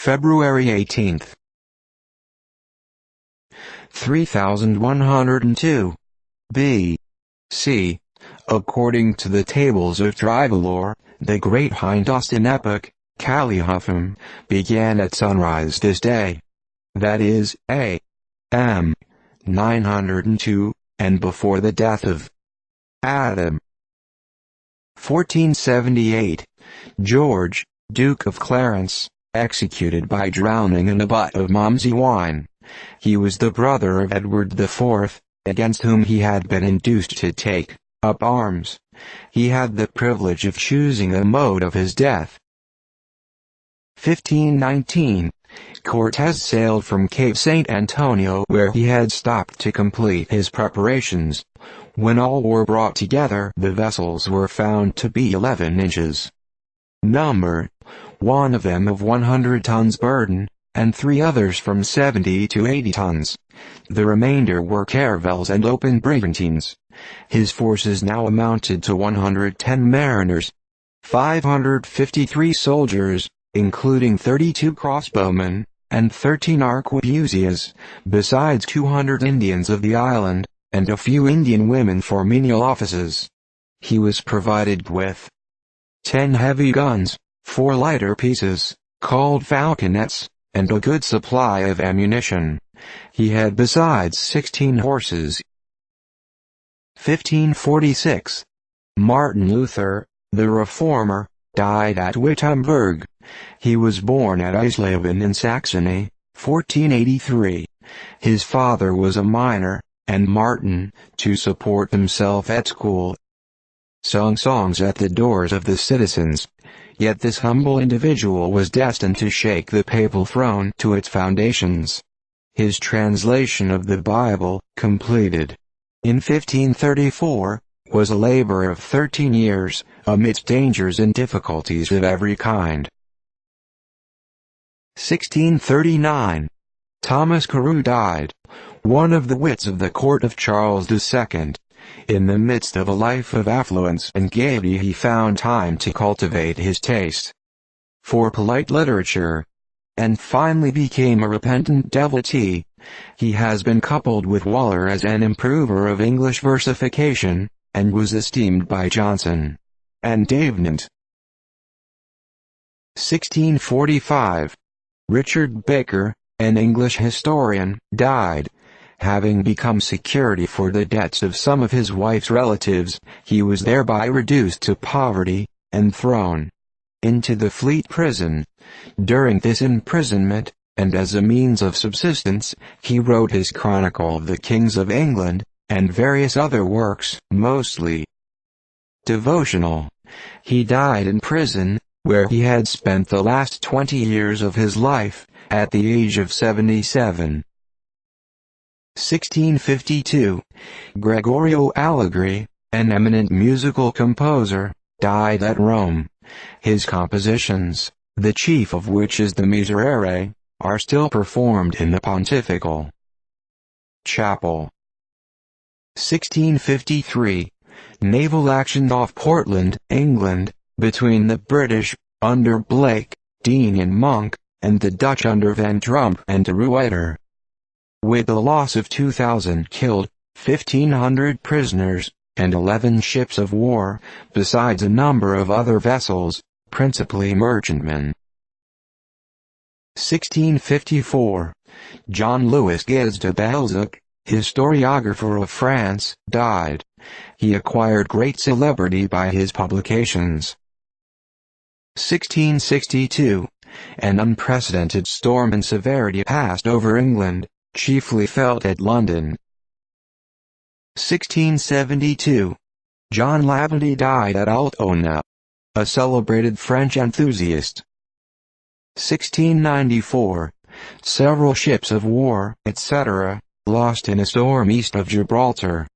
February 18. 3102 B.C. According to the tables of tribal lore, the Great Hindustan epoch, Kalihutham, began at sunrise this day. That is, A.M. 902, and before the death of Adam. 1478. George, Duke of Clarence, executed by drowning in a butt of Malmsey wine. He was the brother of Edward IV, against whom he had been induced to take up arms. He had the privilege of choosing the mode of his death. 1519. Cortes sailed from Cape St. Antonio, where he had stopped to complete his preparations. When all were brought together, the vessels were found to be 11 inches number, one of them of 100 tons burden, and 3 others from 70 to 80 tons. The remainder were caravels and open brigantines. His forces now amounted to 110 mariners, 553 soldiers, including 32 crossbowmen, and 13 arquebusiers, besides 200 Indians of the island, and a few Indian women for menial offices. He was provided with 10 heavy guns, 4 lighter pieces, called falconets, and a good supply of ammunition. He had besides 16 horses. 1546. Martin Luther, the Reformer, died at Wittenberg. He was born at Eisleben in Saxony, 1483. His father was a miner, and Martin, to support himself at school, sung songs at the doors of the citizens. Yet this humble individual was destined to shake the papal throne to its foundations. His translation of the Bible, completed in 1534, was a labor of 13 years, amidst dangers and difficulties of every kind. 1639. Thomas Carew died, one of the wits of the court of Charles II. In the midst of a life of affluence and gaiety he found time to cultivate his taste for polite literature, and finally became a repentant devotee. He has been coupled with Waller as an improver of English versification, and was esteemed by Johnson and Davenant. 1645. Richard Baker, an English historian, died. Having become security for the debts of some of his wife's relatives, he was thereby reduced to poverty, and thrown into the Fleet prison. During this imprisonment, and as a means of subsistence, he wrote his Chronicle of the Kings of England, and various other works, mostly devotional. He died in prison, where he had spent the last 20 years of his life, at the age of 77. 1652. Gregorio Allegri, an eminent musical composer, died at Rome. His compositions, the chief of which is the Miserere, are still performed in the Pontifical Chapel. 1653. Naval action off Portland, England, between the British, under Blake, Dean and Monk, and the Dutch under Van Trump and de Ruyter, with a loss of 2,000 killed, 1,500 prisoners, and 11 ships of war, besides a number of other vessels, principally merchantmen. 1654. John Louis Guise de Balzac, historiographer of France, died. He acquired great celebrity by his publications. 1662. An unprecedented storm in severity passed over England, chiefly felt at London. 1672. John Labadie died at Altona, a celebrated French enthusiast. 1694. Several ships of war, etc., lost in a storm east of Gibraltar,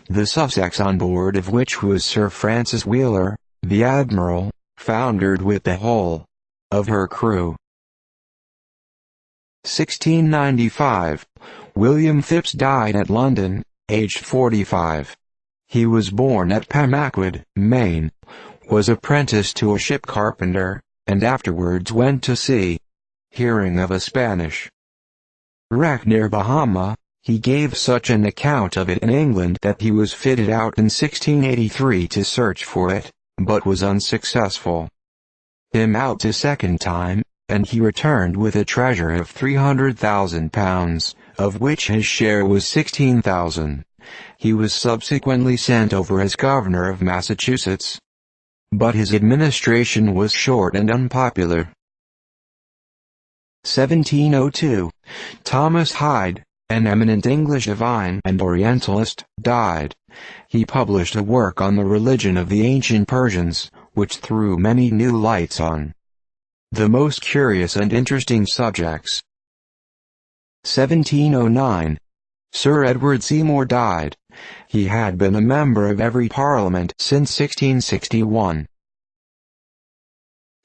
the Sussex on board of which was Sir Francis Wheeler, the admiral, foundered with the whole of her crew. 1695. William Phipps died at London, aged 45. He was born at Pemaquid, Maine, was apprenticed to a ship carpenter, and afterwards went to sea. hearing of a Spanish wreck near Bahama, he gave such an account of it in England that he was fitted out in 1683 to search for it, but was unsuccessful. Him out a second time, and he returned with a treasure of £300,000, of which his share was 16,000. He was subsequently sent over as governor of Massachusetts, but his administration was short and unpopular. 1702. Thomas Hyde, an eminent English divine and Orientalist, died. He published a work on the religion of the ancient Persians, which threw many new lights on the most curious and interesting subjects. 1709. Sir Edward Seymour died. He had been a member of every parliament since 1661.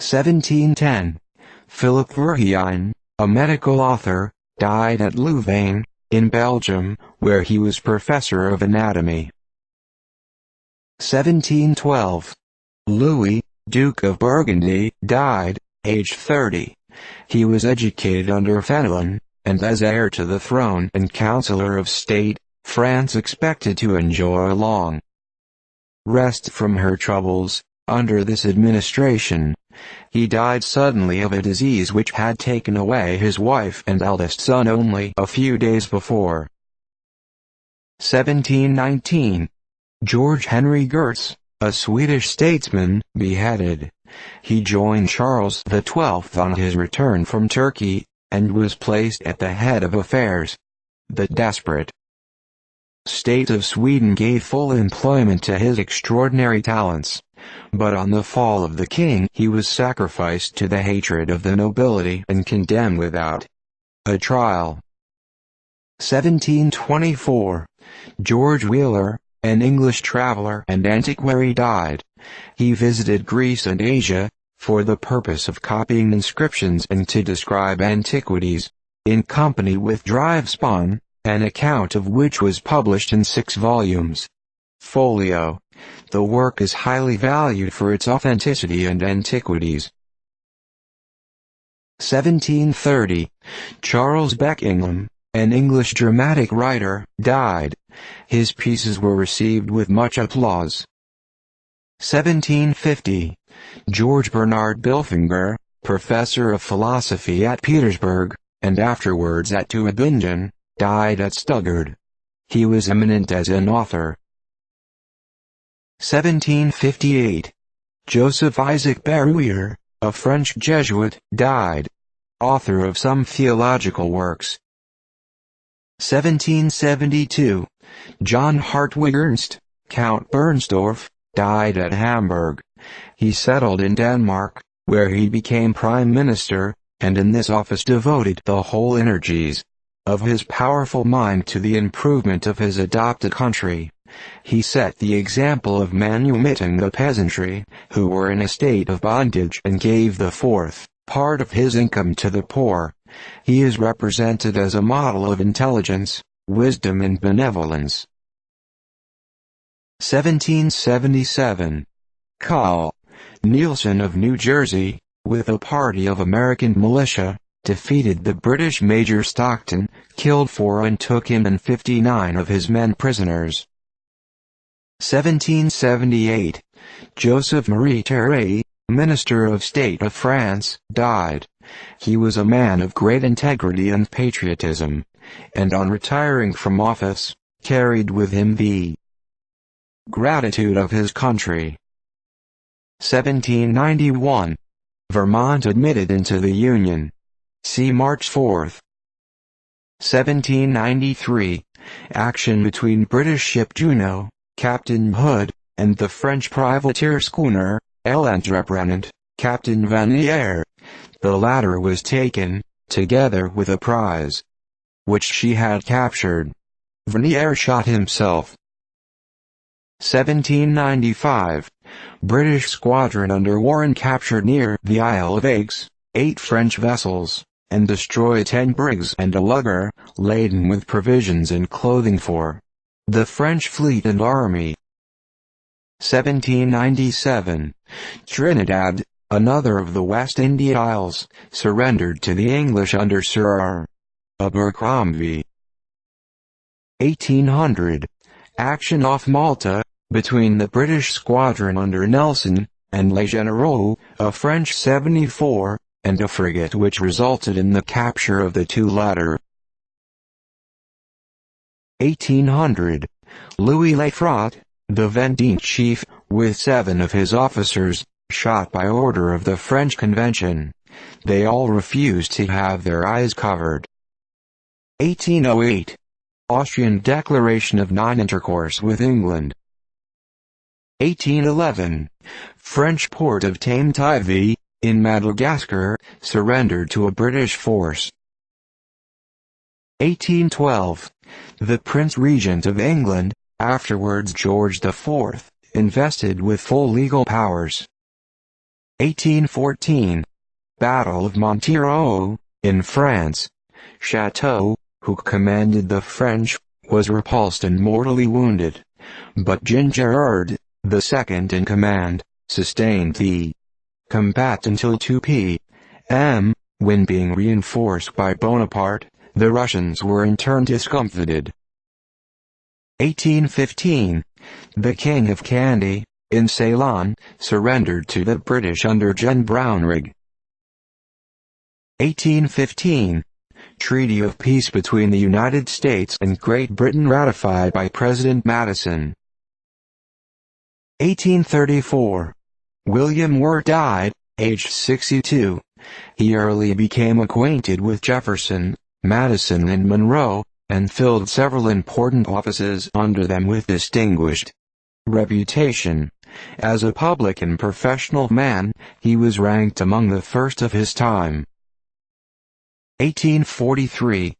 1710. Philip Verheyen, a medical author, died at Louvain, in Belgium, where he was professor of anatomy. 1712. Louis, Duke of Burgundy, died, aged 30. He was educated under Fenelon, and as heir to the throne and Councillor of State, France expected to enjoy a long rest from her troubles, under this administration. He died suddenly of a disease which had taken away his wife and eldest son only a few days before. 1719. George Henry Gertz, a Swedish statesman, beheaded. He joined Charles XII on his return from Turkey, and was placed at the head of affairs. The desperate state of Sweden gave full employment to his extraordinary talents. But on the fall of the king he was sacrificed to the hatred of the nobility and condemned without a trial. 1724. George Wheeler, an English traveler and antiquary, died. He visited Greece and Asia, for the purpose of copying inscriptions and to describe antiquities, in company with Drivespan, an account of which was published in 6 volumes. Folio. The work is highly valued for its authenticity and antiquities. 1730. Charles Beckingham, an English dramatic writer, died. His pieces were received with much applause. 1750. George Bernard Bilfinger, professor of philosophy at Petersburg, and afterwards at Tübingen, died at Stuttgart. He was eminent as an author. 1758. Joseph Isaac Barruyer, a French Jesuit, died. Author of some theological works. 1772. John Hartwig Ernst, Count Bernstorff, died at Hamburg. He settled in Denmark, where he became prime minister, and in this office devoted the whole energies of his powerful mind to the improvement of his adopted country. He set the example of manumitting the peasantry, who were in a state of bondage, and gave the fourth part of his income to the poor. He is represented as a model of intelligence, wisdom and benevolence. 1777. Carl Nielsen of New Jersey, with a party of American militia, defeated the British Major Stockton, killed 4 and took him and 59 of his men prisoners. 1778. Joseph Marie Thierry, Minister of State of France, died. He was a man of great integrity and patriotism, and on retiring from office, carried with him the gratitude of his country. 1791. Vermont admitted into the Union. See March 4. 1793. Action between British ship Juno, Captain Hood, and the French privateer schooner, L'Entreprenant, Captain Vanier. The latter was taken, together with a prize, which she had captured. Vanier shot himself. 1795. British squadron under Warren captured near the Isle of Aix 8 French vessels, and destroyed 10 brigs and a lugger, laden with provisions and clothing for the French fleet and army. 1797. Trinidad, another of the West India Isles, surrendered to the English under Sir R. Abercrombie. 1800. Action off Malta, between the British squadron under Nelson, and Le Généraux, a French 74, and a frigate which resulted in the capture of the two latter. 1800. Louis Lefroy, the Vendée chief, with 7 of his officers, shot by order of the French Convention. They all refused to have their eyes covered. 1808. Austrian declaration of non-intercourse with England. 1811. French port of Tame-Tivy, in Madagascar, surrendered to a British force. 1812. The Prince Regent of England, afterwards George IV, invested with full legal powers. 1814. Battle of Montereau, in France. Chateau, who commanded the French, was repulsed and mortally wounded. But Jean Gerard, the second in command, sustained the combat until 2 p.m., when being reinforced by Bonaparte, the Russians were in turn discomfited. 1815. The King of Kandy, in Ceylon, surrendered to the British under Gen Brownrigg. 1815. Treaty of Peace between the United States and Great Britain ratified by President Madison. 1834. William Wirt died, aged 62. He early became acquainted with Jefferson, Madison and Monroe, and filled several important offices under them with distinguished reputation. As a public and professional man, he was ranked among the first of his time. 1843.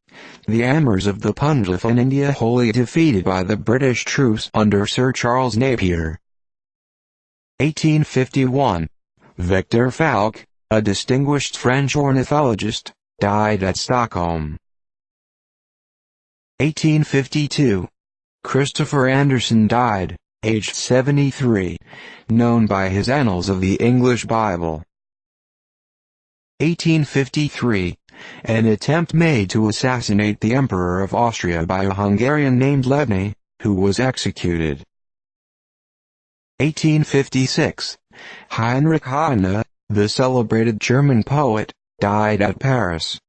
The Amers of the Punjab in India wholly defeated by the British troops under Sir Charles Napier. 1851. Victor Falk, a distinguished French ornithologist, died at Stockholm. 1852. Christopher Anderson died, aged 73, known by his Annals of the English Bible. 1853. An attempt made to assassinate the Emperor of Austria by a Hungarian named Levny, who was executed. 1856. Heinrich Heine, the celebrated German poet, died at Paris.